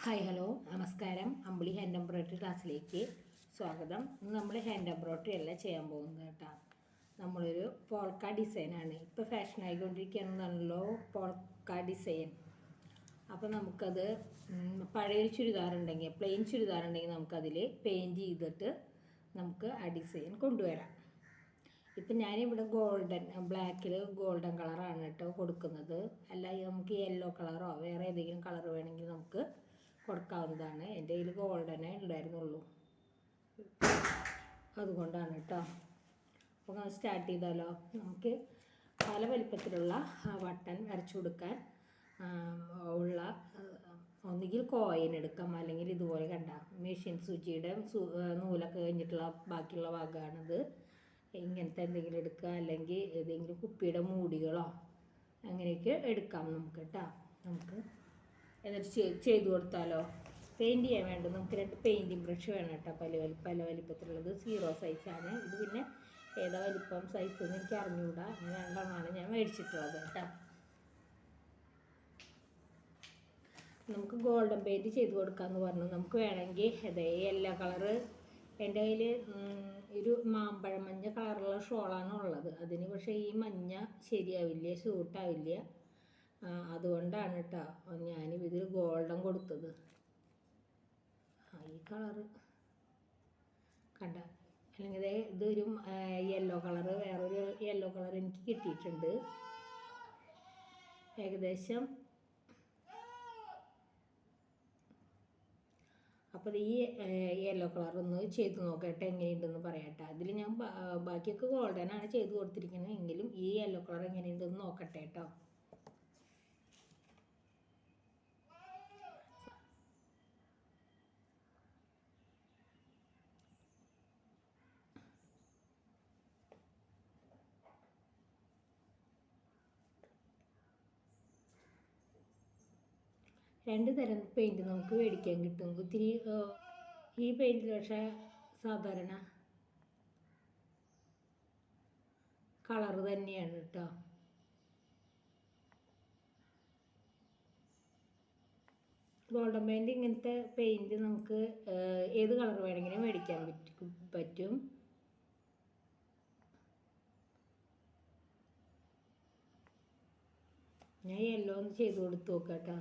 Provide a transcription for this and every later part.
Hi hello നമസ്കാരം. അമ്പിളി hand embroidery ക്ലാസ്സിലേക്ക് സ്വാഗതം. ഇന്ന് നമ്മൾ ഹാൻഡ് എംബ്രോയ്ഡറി അല്ല ചെയ്യാൻ പോകുന്നത് കേട്ടോ. നമ്മളൊരു പോൾക്ക ഡിസൈനാണ് ഇപ്പോൾ ഫാഷൻ ആയിക്കൊണ്ടിരിക്കുകയാണെന്നാണല്ലോ പോൾക്ക ഡിസൈൻ. അപ്പോൾ നമുക്കത് പഴയൊരു ചുരിദാറുണ്ടെങ്കിൽ പ്ലെയിൻ ചുരിദാറുണ്ടെങ്കിൽ നമുക്കതിൽ പെയിൻറ്റ് ചെയ്തിട്ട് നമുക്ക് ആ ഡിസൈൻ കൊണ്ടുവരാം. ഇപ്പം ഞാനിവിടെ ബ്ലാക്കിൽ ഗോൾഡൻ കളറാണ് കേട്ടോ കൊടുക്കുന്നത്. അല്ല നമുക്ക് യെല്ലോ കളറോ വേറെ ഏതെങ്കിലും കളർ വേണമെങ്കിൽ നമുക്ക് കൊടുക്കാവുന്നതാണ്. എൻ്റെ കയ്യിൽ ഗോൾഡനെ ഉണ്ടായിരുന്നുള്ളൂ, അതുകൊണ്ടാണ് കേട്ടോ. അപ്പോൾ നമ്മൾ സ്റ്റാർട്ട് ചെയ്താലോ. നമുക്ക് പല വലിപ്പത്തിലുള്ള ബട്ടൺ വരച്ചു കൊടുക്കാൻ ഉള്ള ഒന്നുകിൽ കോയിൻ എടുക്കാം, അല്ലെങ്കിൽ ഇതുപോലെ കണ്ട മെഷീൻ സൂചിയുടെ നൂലൊക്കെ കഴിഞ്ഞിട്ടുള്ള ബാക്കിയുള്ള ഭാഗമാണിത്. ഇങ്ങനത്തെ എന്തെങ്കിലും എടുക്കുക, അല്ലെങ്കിൽ ഏതെങ്കിലും കുപ്പിയുടെ മൂടികളോ അങ്ങനെയൊക്കെ എടുക്കാം നമുക്ക് കേട്ടോ. നമുക്ക് എന്നിട്ട് ചെയ്ത് കൊടുത്താലോ. പെയിൻറ്റ് ചെയ്യാൻ വേണ്ടത് നമുക്ക് 2 പെയിൻറ്റിങ് ബ്രഷ് വേണം കേട്ടോ. പല വലിപ്പത്തിലുള്ളത് 0 സൈസാണ് ഇത്. പിന്നെ ഏതാ വലിപ്പം സൈസ് എന്ന് എനിക്ക് അറിഞ്ഞുകൂടാ. അങ്ങനെ 2 ഞാൻ മേടിച്ചിട്ടുള്ളത് കേട്ടോ. നമുക്ക് ഗോൾഡൻ പെയിൻറ്റ് ചെയ്ത് കൊടുക്കാമെന്ന് പറഞ്ഞു. നമുക്ക് വേണമെങ്കിൽ അതെ യെല്ലോ കളറ് എൻ്റെ കയ്യിൽ ഒരു മാമ്പഴം മഞ്ഞ കളറുള്ള ഷോളാണ് ഉള്ളത്. അതിന് പക്ഷേ ഈ മഞ്ഞ ശരിയാവില്ല, സ്യൂട്ടാവില്ല. അതുകൊണ്ടാണ് കേട്ടോ ഞാനിതിൽ ഗോൾഡൻ കൊടുത്തത്. ഈ കളറ് കണ്ട, അല്ലെങ്കിൽ ഇതൊരു യെല്ലോ കളറ്, വേറൊരു യെല്ലോ കളർ എനിക്ക് കിട്ടിയിട്ടുണ്ട്. ഏകദേശം അപ്പോൾ ഈ യെല്ലോ കളർ ഒന്ന് ചെയ്ത് നോക്കട്ടെ, എങ്ങനെയുണ്ടെന്ന് പറയട്ടെ. അതിൽ ഞാൻ ബാക്കിയൊക്കെ ഗോൾഡനാണ് ചെയ്ത് കൊടുത്തിരിക്കുന്നത്, എങ്കിലും ഈ യെല്ലോ കളർ എങ്ങനെയുണ്ടെന്ന് നോക്കട്ടെ കേട്ടോ. രണ്ട് തരം പെയിൻറ്റ് നമുക്ക് മേടിക്കാൻ കിട്ടും. ഒത്തിരി ഈ പെയിൻറ്റിൽ പക്ഷേ സാധാരണ കളറ് തന്നെയാണ് കേട്ടോ. ഗോൾഡൻ പെയിൻറ്റ് ഇങ്ങനത്തെ പെയിൻറ്റ് നമുക്ക് ഏത് കളർ വേണമെങ്കിലും മേടിക്കാൻ പറ്റും. ഞാൻ യെല്ലോ ഒന്ന് ചെയ്ത് കൊടുത്ത് നോക്കാം കേട്ടോ.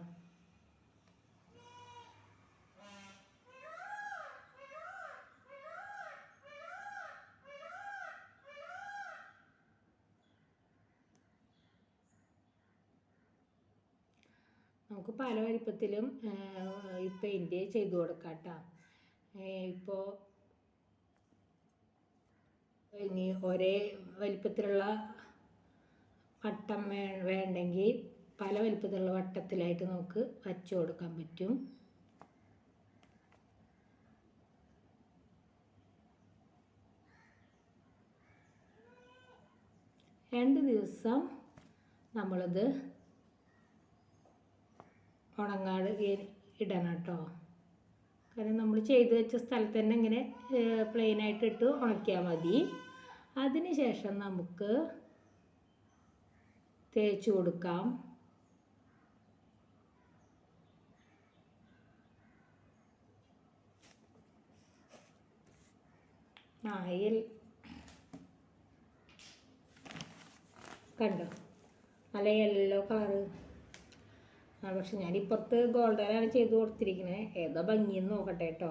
നമുക്ക് പല വലിപ്പത്തിലും ഈ പെയിൻറ്റ് ചെയ്ത് കൊടുക്കാം കേട്ടോ. ഇപ്പോൾ ഇനി ഒരേ വലിപ്പത്തിലുള്ള വട്ടം വേണ്ടെങ്കിൽ പല വലിപ്പത്തിലുള്ള വട്ടത്തിലായിട്ട് നമുക്ക് വച്ചു കൊടുക്കാൻ പറ്റും. രണ്ട് ദിവസം നമ്മളത് ഉണങ്ങാതെ ഇടണം കേട്ടോ. കാരണം നമ്മൾ ചെയ്ത് വെച്ച സ്ഥലത്ത് തന്നെ ഇങ്ങനെ പ്ലെയിനായിട്ട് ഇട്ട് ഉണക്കിയാൽ മതി. അതിന് ശേഷം നമുക്ക് തേച്ച് കൊടുക്കാം. കണ്ടോ നല്ല യെല്ലോ കളറ്. പക്ഷെ ഞാനിപ്പുറത്ത് ഗോൾഡനാണ് ചെയ്ത് കൊടുത്തിരിക്കുന്നത്. ഏതാ ഭംഗിയെന്ന് നോക്കട്ടെ കേട്ടോ.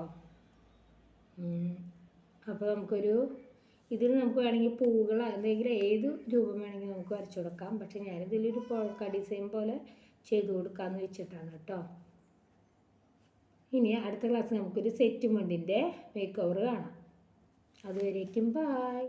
അപ്പോൾ നമുക്കൊരു ഇതിൽ നമുക്ക് വേണമെങ്കിൽ പൂവുകൾ എന്തെങ്കിലും ഏത് രൂപം വേണമെങ്കിൽ നമുക്ക് വരച്ചു കൊടുക്കാം. പക്ഷെ ഞാനിതിലൊരു പോൾക്ക ഡിസൈൻ പോലെ ചെയ്ത് കൊടുക്കാമെന്ന് വെച്ചിട്ടാണ് കേട്ടോ. ഇനി അടുത്ത ക്ലാസ് നമുക്കൊരു സെറ്റ് മുണ്ടിൻ്റെ മേക്ക് ഓവർ കാണാം. അതുവരേക്കും ബൈ.